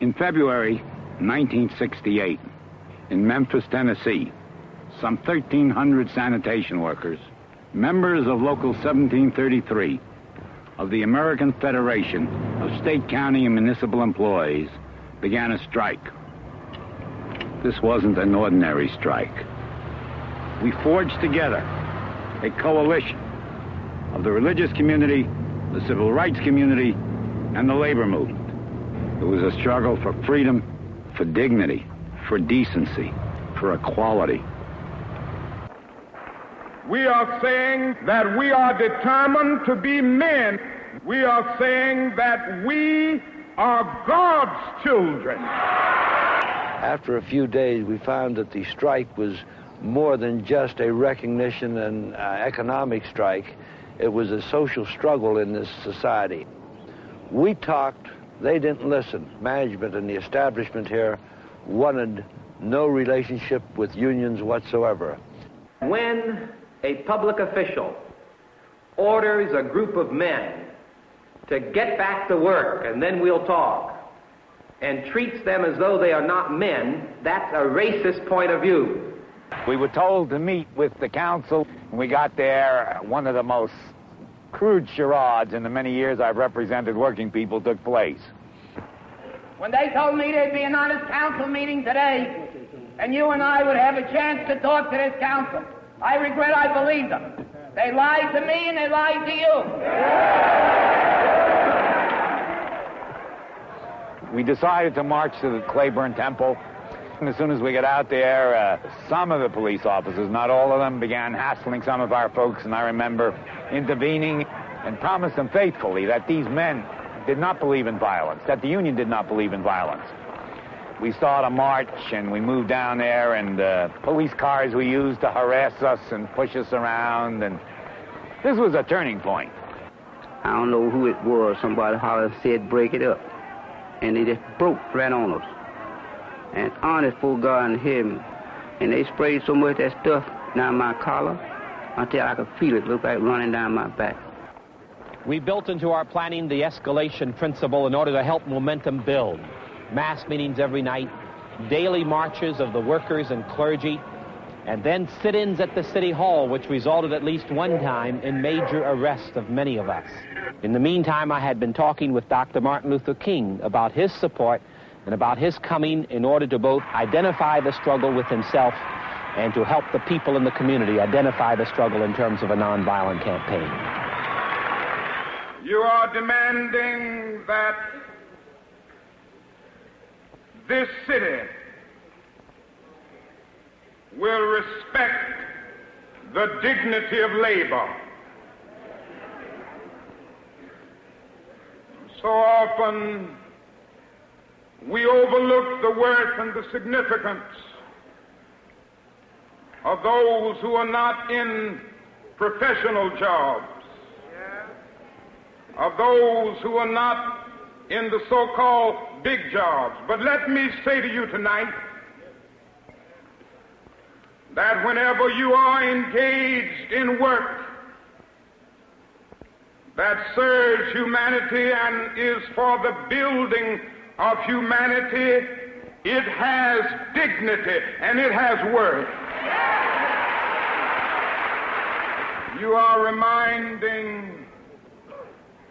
In February 1968, in Memphis, Tennessee, some 1,300 sanitation workers, members of Local 1733 of the American Federation of State, County, and Municipal Employees, began a strike. This wasn't an ordinary strike. We forged together a coalition of the religious community, the civil rights community, and the labor movement. It was a struggle for freedom, for dignity, for decency, for equality. We are saying that we are determined to be men. We are saying that we are God's children. After a few days, we found that the strike was more than just a recognition and economic strike. It was a social struggle in this society. We talked, they didn't listen. Management and the establishment here wanted no relationship with unions whatsoever. When a public official orders a group of men to get back to work and then we'll talk, and treats them as though they are not men, that's a racist point of view. We were told to meet with the council. When we got there, one of the most crude charades in the many years I've represented working people took place. When they told me there'd be an honest council meeting today, and you and I would have a chance to talk to this council, I regret I believed them. They lied to me and they lied to you. We decided to march to the Claiborne Temple. And as soon as we got out there, some of the police officers, not all of them, began hassling some of our folks, and I remember intervening and promised them faithfully that these men did not believe in violence, that the union did not believe in violence. We started a march, and we moved down there, and police cars were used to harass us and push us around, and this was a turning point. I don't know who it was. Somebody hollered and said, break it up. And they just broke right on us. And honest folk God in heaven. And they sprayed so much of that stuff down my collar until I could feel it look like running down my back. We built into our planning the escalation principle in order to help momentum build. Mass meetings every night, daily marches of the workers and clergy, and then sit-ins at the City Hall, which resulted at least one time in major arrests of many of us. In the meantime, I had been talking with Dr. Martin Luther King about his support and about his coming in order to both identify the struggle with himself and to help the people in the community identify the struggle in terms of a nonviolent campaign. You are demanding that this city will respect the dignity of labor. So often we overlook the worth and the significance of those who are not in professional jobs, of those who are not in the so-called big jobs. But let me say to you tonight that whenever you are engaged in work that serves humanity and is for the building of humanity, it has dignity and it has worth. You are reminding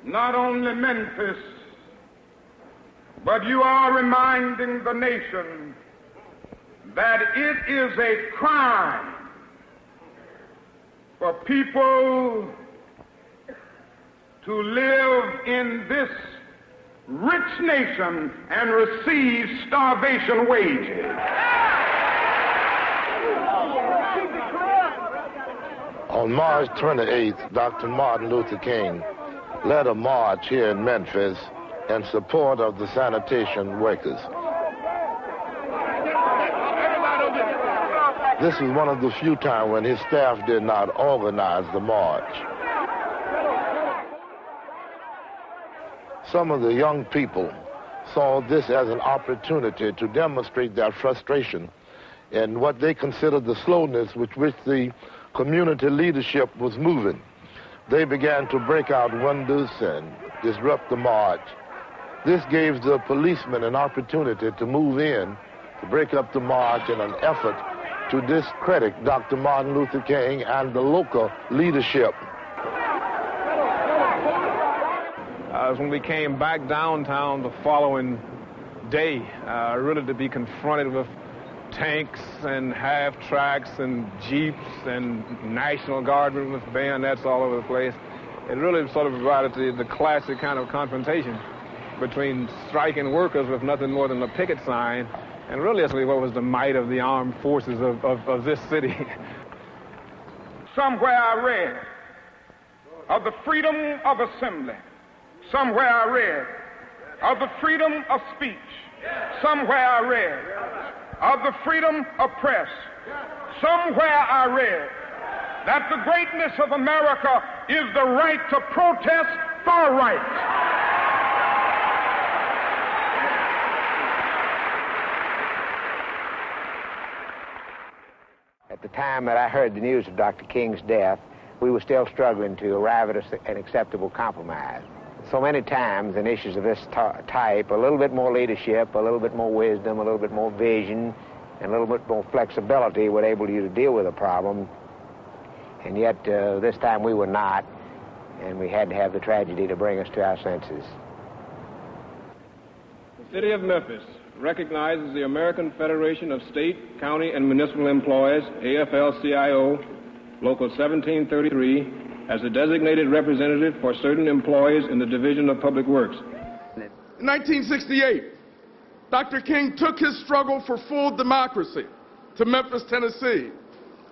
not only Memphis, but you are reminding the nation that it is a crime for people to live in this rich nation and receive starvation wages. On March 28th, Dr. Martin Luther King led a march here in Memphis in support of the sanitation workers. This is one of the few times when his staff did not organize the march. Some of the young people saw this as an opportunity to demonstrate their frustration and what they considered the slowness with which the community leadership was moving. They began to break out windows and disrupt the march. This gave the policemen an opportunity to move in, to break up the march in an effort to discredit Dr. Martin Luther King and the local leadership. When we came back downtown the following day, really to be confronted with tanks and half-tracks and jeeps and National Guardmen with bayonets all over the place, it really sort of provided the classic kind of confrontation between striking workers with nothing more than a picket sign and really what was the might of the armed forces of this city. Somewhere I read of the freedom of assembly. Somewhere I read of the freedom of speech. Somewhere I read of the freedom of press. Somewhere I read that the greatness of America is the right to protest for rights. At the time that I heard the news of Dr. King's death, we were still struggling to arrive at an acceptable compromise. So many times in issues of this type, a little bit more leadership, a little bit more wisdom, a little bit more vision, and a little bit more flexibility would enable you to deal with a problem. And yet this time we were not, and we had to have the tragedy to bring us to our senses. The City of Memphis recognizes the American Federation of State, County, and Municipal Employees, AFL-CIO, Local 1733, as a designated representative for certain employees in the Division of Public Works. In 1968, Dr. King took his struggle for full democracy to Memphis, Tennessee,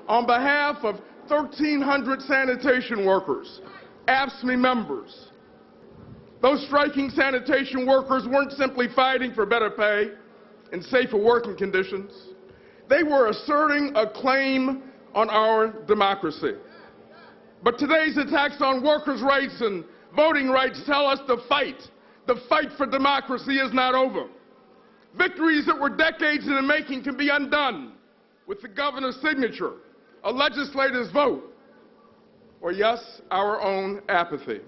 on behalf of 1,300 sanitation workers, AFSCME members. Those striking sanitation workers weren't simply fighting for better pay and safer working conditions. They were asserting a claim on our democracy. But today's attacks on workers' rights and voting rights tell us the fight for democracy is not over. Victories that were decades in the making can be undone with the governor's signature, a legislator's vote, or yes, our own apathy.